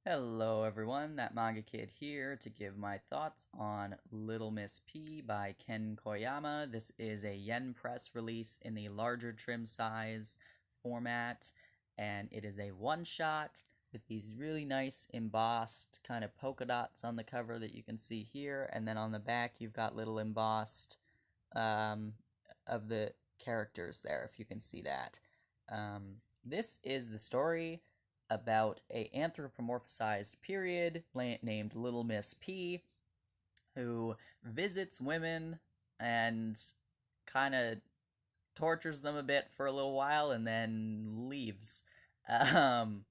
Hello everyone, that Manga Kid here to give my thoughts on Little Miss P by Ken Koyama. This is a yen press release in the larger trim size format, and it is a one-shot with these really nice embossed kind of polka dots on the cover that you can see here, and then on the back you've got little embossed um, of the characters there, if you can see that. This is the story about a anthropomorphized period named Little Miss P, who visits women and kind of tortures them a bit for a little while and then leaves. Um,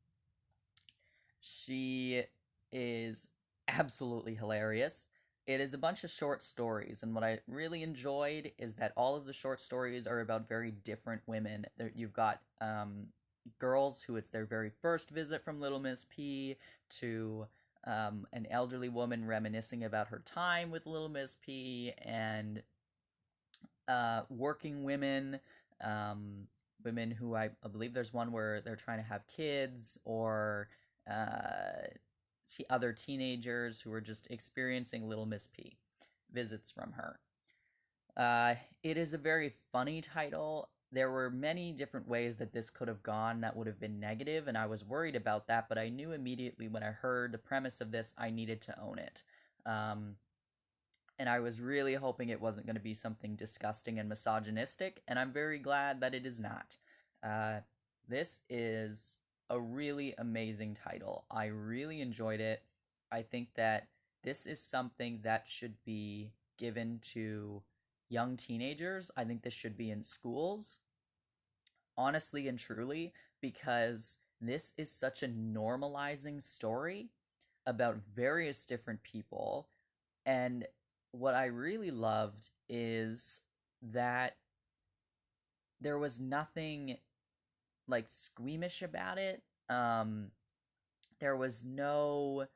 she is absolutely hilarious. It is a bunch of short stories, and what I really enjoyed is that all of the short stories are about very different women. You've got girls who it's their very first visit from Little Miss P, to an elderly woman reminiscing about her time with Little Miss P, and working women, women who I believe there's one where they're trying to have kids, or other teenagers who are just experiencing Little Miss P visits from her. It is a very funny title. There were many different ways that this could have gone that would have been negative, and I was worried about that, but I knew immediately when I heard the premise of this, I needed to own it. And I was really hoping it wasn't going to be something disgusting and misogynistic, and I'm very glad that it is not. Uh, this is a really amazing title. I really enjoyed it. I think that this is something that should be given to young teenagers. I think this should be in schools, honestly and truly, because this is such a normalizing story about various different people. And what I really loved is that there was nothing like squeamish about it. There was no,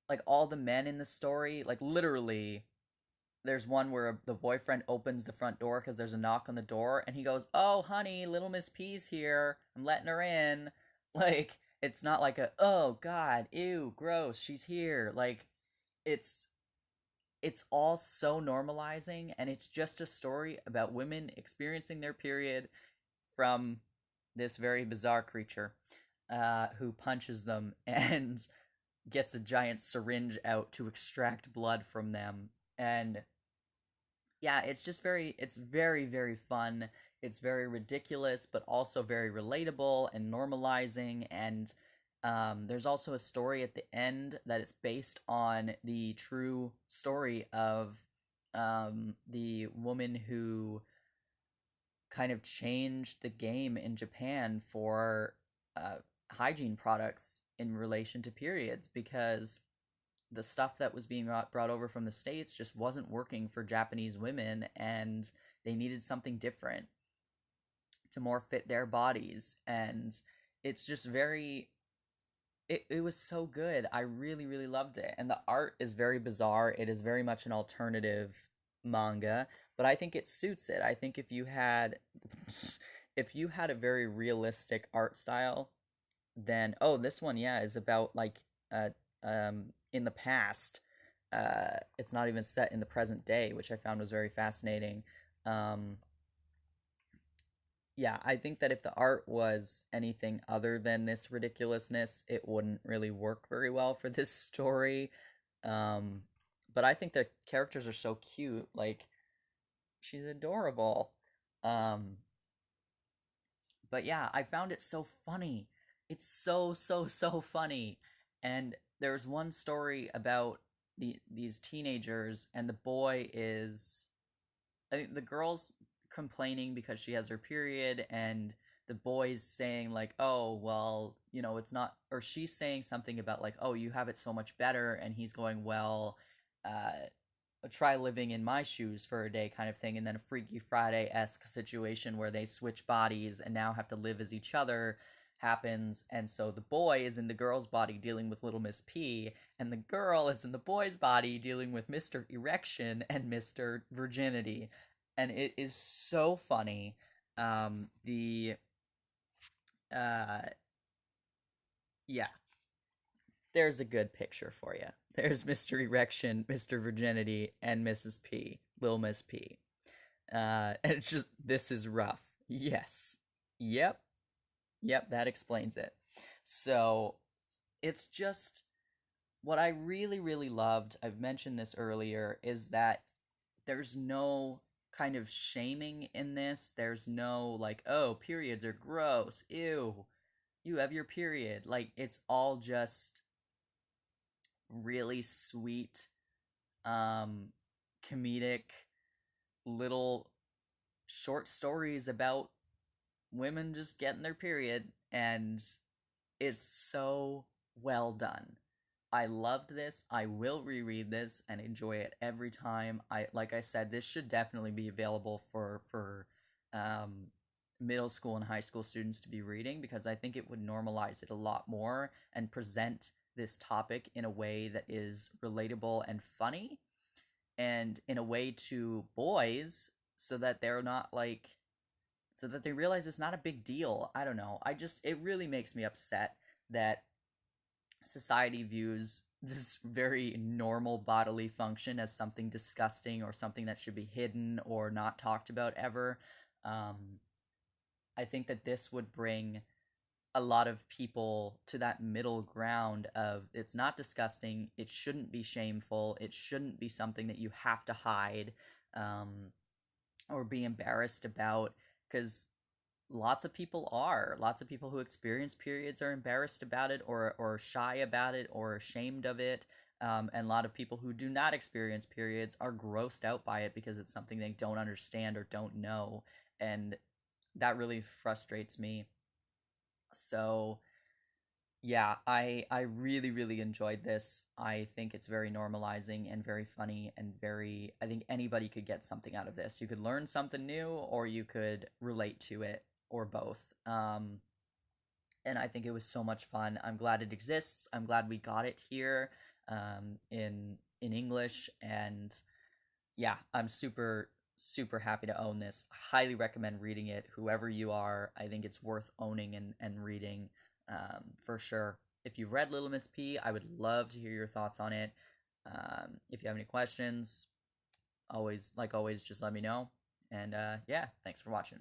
like, all the men in the story, like, literally there's one where the boyfriend opens the front door because there's a knock on the door, and he goes, "Oh, honey, Little Miss P's here. I'm letting her in." Like, it's not like a, "Oh God, ew, gross, she's here." Like, it's it's all so normalizing, and it's just a story about women experiencing their period from this very bizarre creature who punches them and gets a giant syringe out to extract blood from them. And yeah, it's very, very fun. It's very ridiculous, but also very relatable and normalizing. And there's also a story at the end that is based on the true story of the woman who kind of changed the game in Japan for uh, hygiene products in relation to periods, because the stuff that was being brought over from the States just wasn't working for Japanese women, and they needed something different to more fit their bodies. And it's just very, it was so good. I really, really loved it. And the art is very bizarre. It is very much an alternative manga, but I think it suits it. I think if you had if you had a very realistic art style, then oh, this one, yeah, is about like in the past. It's not even set in the present day, which I found was very fascinating. Um, yeah, I think that if the art was anything other than this ridiculousness, it wouldn't really work very well for this story. Um, but I think the characters are so cute. Like, she's adorable. Um, but yeah, I found it so funny. It's so, so, so funny. And there's one story about these teenagers, and the boy is, I think the girl's complaining because she has her period, and the boy's saying like, "Oh, well, it's not," or she's saying something about like, "Oh, you have it so much better," and he's going, "Well, uh, try living in my shoes for a day," kind of thing, and then a Freaky Friday esque situation where they switch bodies and now have to live as each other happens. And so the boy is in the girl's body dealing with Little Miss P, and the girl is in the boy's body dealing with Mr. Erection and Mr. Virginity. And it is so funny. The uh yeah, there's a good picture for you. There's Mr. Erection, Mr. Virginity, and Mrs. P, Lil Miss P. And it's just, this is rough. Yes. Yep. Yep, that explains it. So it's just what I really, really loved. I've mentioned this earlier, is that there's no kind of shaming in this. There's no like, oh, periods are gross. Ew, you have your period. Like, it's all just really sweet, um, comedic little short stories about women just getting their period, and it's so well done. I loved this. I will reread this and enjoy it every time. I like I said, this should definitely be available for um, middle school and high school students to be reading, because I think it would normalize it a lot more and present this topic in a way that is relatable and funny, and in a way to boys, so that they're not like, so that they realize it's not a big deal. I don't know. It really makes me upset that society views this very normal bodily function as something disgusting or something that should be hidden or not talked about ever. Um, I think that this would bring a lot of people to that middle ground of, it's not disgusting, it shouldn't be shameful, it shouldn't be something that you have to hide, um, or be embarrassed about, because lots of people who experience periods are embarrassed about it, or shy about it, or ashamed of it, and a lot of people who do not experience periods are grossed out by it because it's something they don't understand or don't know, and that really frustrates me. So yeah, I really, really enjoyed this. I think it's very normalizing and very funny, and very, I think anybody could get something out of this. You could learn something new, or you could relate to it, or both. And I think it was so much fun. I'm glad it exists. I'm glad we got it here, in English, and yeah, I'm super, super happy to own this. Highly recommend reading it, whoever you are. I think it's worth owning and reading, for sure. If you've read Little Miss P, I would love to hear your thoughts on it. If you have any questions, always, like always, just let me know. And yeah, thanks for watching.